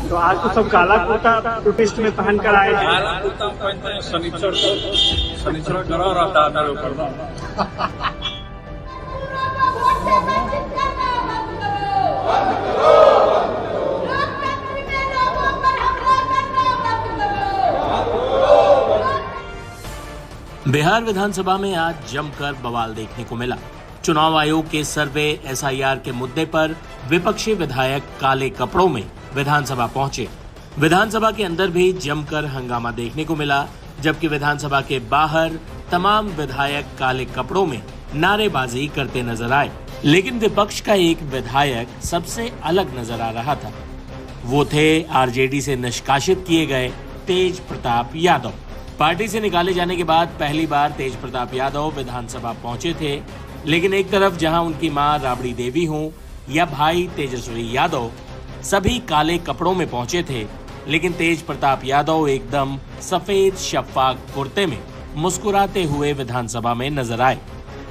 तो आज तो सब काला कुर्ता प्रोटेस्ट में पहन कर आए थे। काला कुर्ता पहनते हैं शनिचर ग्रह रहता है मेरे ऊपर ना। बिहार विधानसभा में आज जमकर बवाल देखने को मिला। चुनाव आयोग के सर्वे एसआईआर के मुद्दे पर विपक्षी विधायक काले कपड़ों में विधानसभा पहुंचे। विधानसभा के अंदर भी जमकर हंगामा देखने को मिला, जबकि विधानसभा के बाहर तमाम विधायक काले कपड़ों में नारेबाजी करते नजर आए। लेकिन विपक्ष का एक विधायक सबसे अलग नजर आ रहा था। वो थे आरजेडी से निष्कासित किए गए तेज प्रताप यादव। पार्टी से निकाले जाने के बाद पहली बार तेज प्रताप यादव विधानसभा पहुंचे थे, लेकिन एक तरफ जहां उनकी मां राबड़ी देवी हों या भाई तेजस्वी यादव सभी काले कपड़ों में पहुंचे थे, लेकिन तेज प्रताप यादव एकदम सफेद शफाक कुर्ते में मुस्कुराते हुए विधानसभा में नजर आए।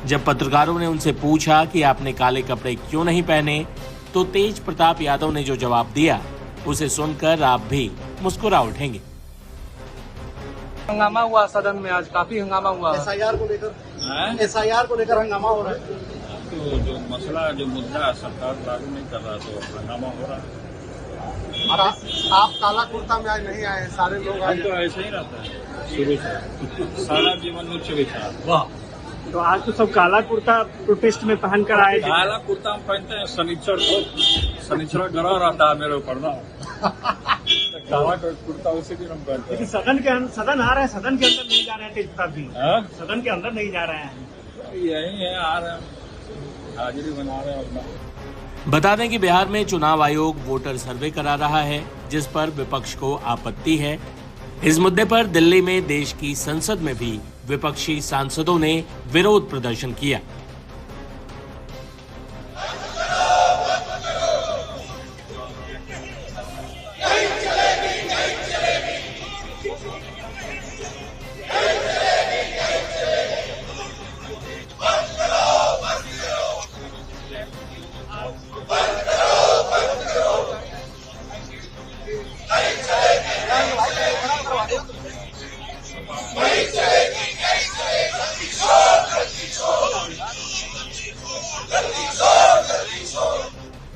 जब पत्रकारों ने उनसे पूछा कि आपने काले कपड़े क्यों नहीं पहने, तो तेज प्रताप यादव ने जो जवाब दिया उसे सुनकर आप भी मुस्कुरा उठेंगे। हंगामा हुआ सदन में, आज काफी हंगामा हुआ। एसआईआर को लेकर हंगामा हो रहा है। तो जो मसला जो मुद्दा सरकार लागू नहीं कर रहा तो हंगामा हो रहा है। और आप काला कुर्ता में आज नहीं आए, सारे लोग आए। तो ऐसे ही रहता है शुरू से, सारा जीवन उच्च विचार। वाह, तो आज तो सब काला कुर्ता प्रोटेस्ट में पहन कर आए थे। काला कुर्ता हम पहनते हैं शनिचर ग्रह रहता है मेरे ऊपर ना। काला कुर्ता उसी दिन हम पहनते हैं। सदन आ रहे हैं, सदन के अंदर नहीं जा रहे हैं। तेज प्रताप जी सदन के अंदर नहीं जा रहे हैं। यही है, आ रहे हैं, हाजिरी बना रहे हैं अपना। बता दें कि बिहार में चुनाव आयोग वोटर सर्वे करा रहा है, जिस पर विपक्ष को आपत्ति है। इस मुद्दे पर दिल्ली में देश की संसद में भी विपक्षी सांसदों ने विरोध प्रदर्शन किया।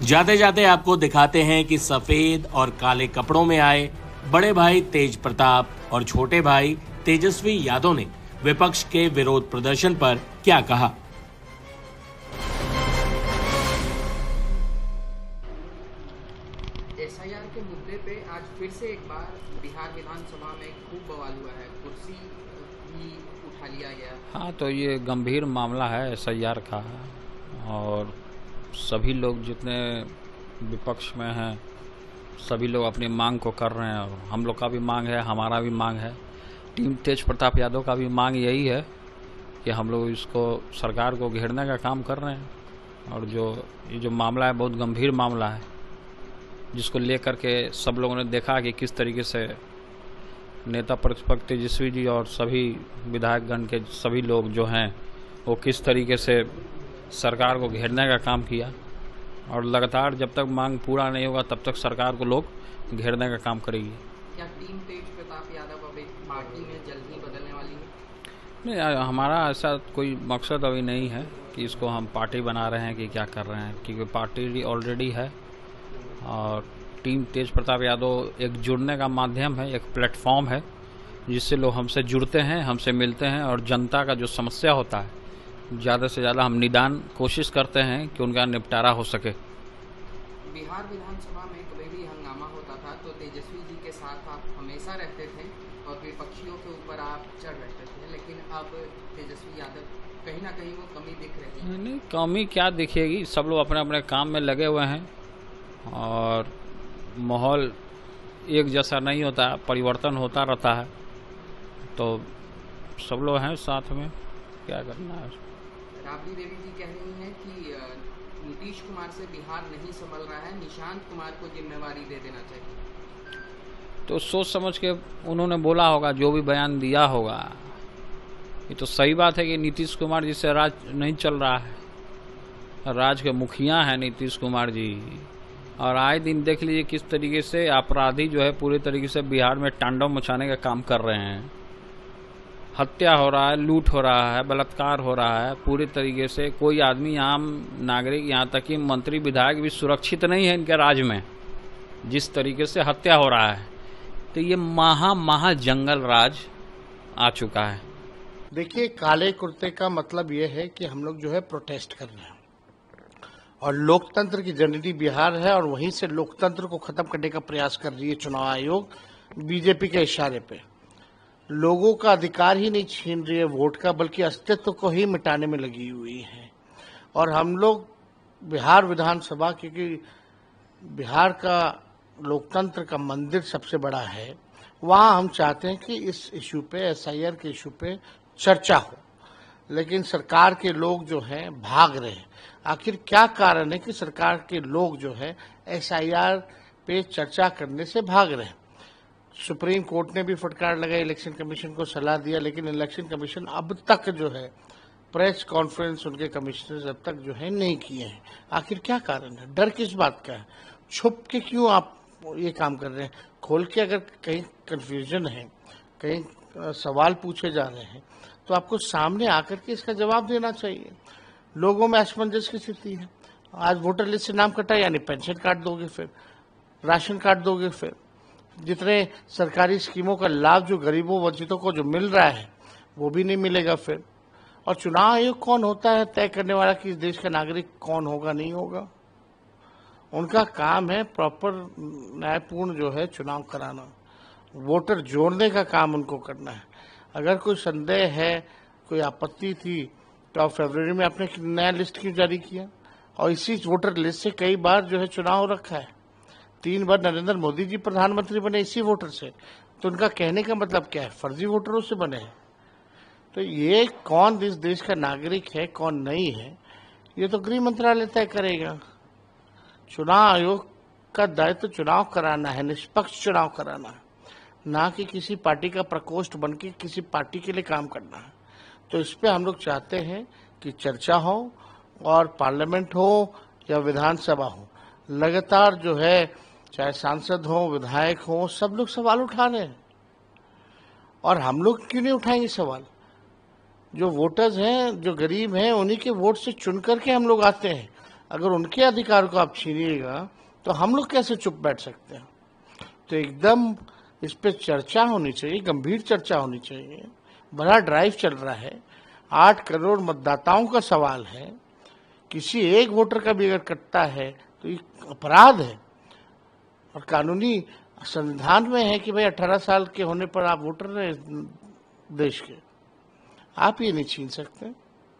जाते जाते आपको दिखाते हैं कि सफेद और काले कपड़ों में आए बड़े भाई तेज प्रताप और छोटे भाई तेजस्वी यादव ने विपक्ष के विरोध प्रदर्शन पर क्या कहा। एसआईआर के मुद्दे पे आज फिर से एक बार बिहार विधानसभा में खूब बवाल हुआ है, कुर्सी भी उठा लिया गया। हाँ, तो ये गंभीर मामला है एसआईआर का, और सभी लोग जितने विपक्ष में हैं सभी लोग अपनी मांग को कर रहे हैं, और हम लोग का भी मांग है, हमारा भी मांग है, टीम तेज प्रताप यादव का भी मांग यही है कि हम लोग इसको सरकार को घेरने का काम कर रहे हैं। और ये जो मामला है बहुत गंभीर मामला है, जिसको लेकर के सब लोगों ने देखा कि किस तरीके से नेता प्रतिपक्ष तेजस्वी जी और सभी विधायकगण के सभी लोग जो हैं वो किस तरीके से सरकार को घेरने का काम किया, और लगातार जब तक मांग पूरा नहीं होगा तब तक सरकार को लोग घेरने का काम करेगी। क्या टीम तेज प्रताप यादव अब एक पार्टी में जल्द ही बदलने वाली है? नहीं, हमारा ऐसा कोई मकसद अभी नहीं है कि इसको हम पार्टी बना रहे हैं कि क्या कर रहे हैं, क्योंकि पार्टी ऑलरेडी है। और टीम तेज प्रताप यादव एक जुड़ने का माध्यम है, एक प्लेटफॉर्म है जिससे लोग हमसे जुड़ते हैं, हमसे मिलते हैं, और जनता का जो समस्या होता है ज़्यादा से ज़्यादा हम निदान कोशिश करते हैं कि उनका निपटारा हो सके। बिहार विधानसभा में कभी भी हंगामा होता था तो तेजस्वी जी के साथ आप हमेशा रहते थे और विपक्षियों के ऊपर आप चढ़ बैठते थे, लेकिन अब तेजस्वी यादव कहीं ना कहीं वो कमी दिख रही है। नहीं, कमी क्या दिखेगी, सब लोग अपने अपने काम में लगे हुए हैं और माहौल एक जैसा नहीं होता, परिवर्तन होता रहता है, तो सब लोग हैं साथ में, क्या करना है। राबड़ी देवी जी कह रही हैं कि नीतीश कुमार से बिहार नहीं संभल रहा है, निशांत कुमार को जिम्मेवारी दे देना चाहिए। तो सोच समझ के उन्होंने बोला होगा, जो भी बयान दिया होगा। ये तो सही बात है कि नीतीश कुमार जी से राज नहीं चल रहा है, राज के मुखिया हैं नीतीश कुमार जी, और आए दिन देख लीजिए किस तरीके से अपराधी जो है पूरे तरीके से बिहार में तांडव मचाने का काम कर रहे हैं। हत्या हो रहा है, लूट हो रहा है, बलात्कार हो रहा है पूरे तरीके से। कोई आदमी, आम नागरिक, यहाँ तक कि मंत्री विधायक भी सुरक्षित नहीं है इनके राज में, जिस तरीके से हत्या हो रहा है। तो ये महा जंगल राज आ चुका है। देखिए, काले कुर्ते का मतलब ये है कि हम लोग जो है प्रोटेस्ट कर रहे हैं और लोकतंत्र की जननी बिहार है और वहीं से लोकतंत्र को खत्म करने का प्रयास कर रही है चुनाव आयोग बीजेपी के इशारे पे। लोगों का अधिकार ही नहीं छीन रही है वोट का, बल्कि अस्तित्व को ही मिटाने में लगी हुई है। और हम लोग बिहार विधानसभा, क्योंकि बिहार का लोकतंत्र का मंदिर सबसे बड़ा है, वहाँ हम चाहते हैं कि इस इशू पे, एसआईआर के इशू पे चर्चा हो। लेकिन सरकार के लोग जो हैं भाग रहे हैं। आखिर क्या कारण है कि सरकार के लोग जो है एसआईआर पे चर्चा करने से भाग रहे हैं? सुप्रीम कोर्ट ने भी फटकार लगाई, इलेक्शन कमीशन को सलाह दिया, लेकिन इलेक्शन कमीशन अब तक जो है प्रेस कॉन्फ्रेंस उनके कमिश्नर्स अब तक जो है नहीं किए हैं। आखिर क्या कारण है? डर किस बात का है? छुप के क्यों आप ये काम कर रहे हैं? खोल के अगर कहीं कंफ्यूजन है, कहीं सवाल पूछे जा रहे हैं, तो आपको सामने आकर के इसका जवाब देना चाहिए। लोगों में असमंजस की स्थिति है। आज वोटर लिस्ट से नाम कटा, यानी पेंशन कार्ड दोगे, फिर राशन कार्ड दोगे, फिर जितने सरकारी स्कीमों का लाभ जो गरीबों वंचितों को जो मिल रहा है वो भी नहीं मिलेगा फिर। और चुनाव आयोग कौन होता है तय करने वाला कि इस देश का नागरिक कौन होगा, नहीं होगा? उनका काम है प्रॉपर न्यायपूर्ण जो है चुनाव कराना, वोटर जोड़ने का काम उनको करना है। अगर कोई संदेह है, कोई आपत्ति थी, तो आप फरवरी में आपने नया लिस्ट क्यों जारी किया? और इसी वोटर लिस्ट से कई बार जो है चुनाव हो रखा है। 3 बार नरेंद्र मोदी जी प्रधानमंत्री बने इसी वोटर से। तो उनका कहने का मतलब क्या है? फर्जी वोटरों से बने हैं। तो ये कौन इस देश का नागरिक है, कौन नहीं है, ये तो गृह मंत्रालय तय करेगा। चुनाव आयोग का दायित्व चुनाव कराना है, निष्पक्ष चुनाव कराना है, ना कि किसी पार्टी का प्रकोष्ठ बन के किसी पार्टी के लिए काम करना है। तो इस पे हम लोग चाहते हैं कि चर्चा हो, और पार्लियामेंट हो या विधानसभा हो, लगातार जो है चाहे सांसद हो, विधायक हो, सब लोग सवाल उठा रहे हैं। और हम लोग क्यों नहीं उठाएंगे सवाल? जो वोटर्स हैं, जो गरीब हैं, उन्हीं के वोट से चुन करके हम लोग आते हैं। अगर उनके अधिकार को आप छीनिएगा तो हम लोग कैसे चुप बैठ सकते हैं? तो एकदम इस पे चर्चा होनी चाहिए, गंभीर चर्चा होनी चाहिए। बड़ा ड्राइव चल रहा है, 8 करोड़ मतदाताओं का सवाल है। किसी एक वोटर का भी अगर कटता है तो ये अपराध है, और कानूनी संविधान में है कि भाई 18 साल के होने पर आप वोटर हैं देश के, आप ये नहीं छीन सकते।